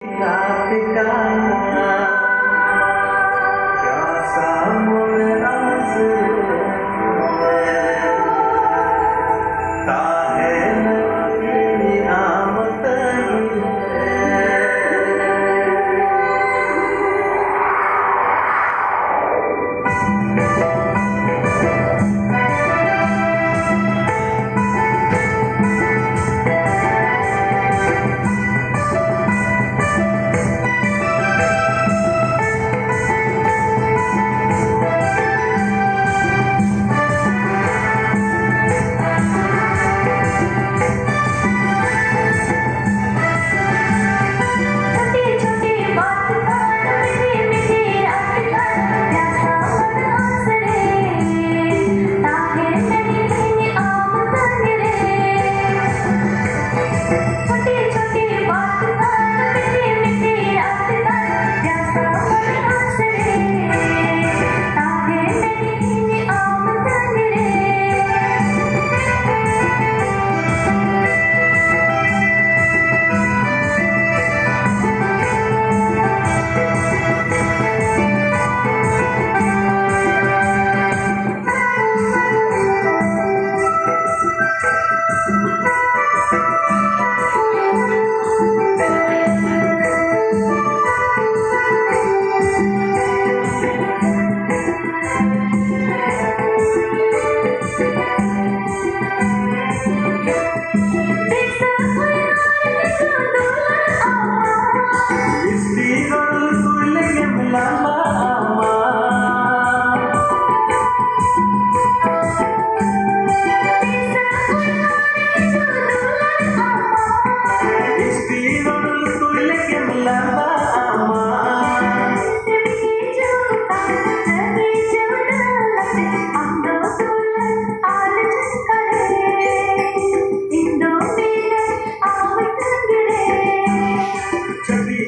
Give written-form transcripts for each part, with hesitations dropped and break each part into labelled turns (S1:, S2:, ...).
S1: रात का प्यासा मोर आसरे काहे नदी आमत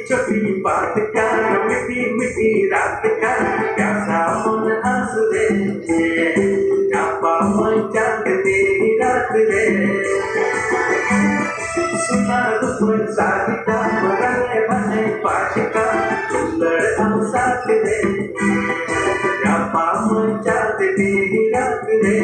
S1: छोटी बात का मीठी मीठी रात का प्यासा मन आसरे चापा मन चांद तेरी रात रे सुना दुपन साधिका बने बने पाशिका सुंदर हम साथ रे चापा मन चांद तेरी रात रे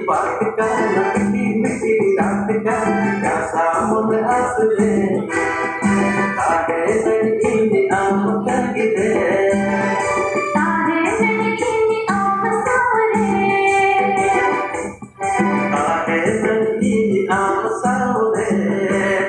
S1: बात का मीठी मीठी रात का प्यासा मन आसरे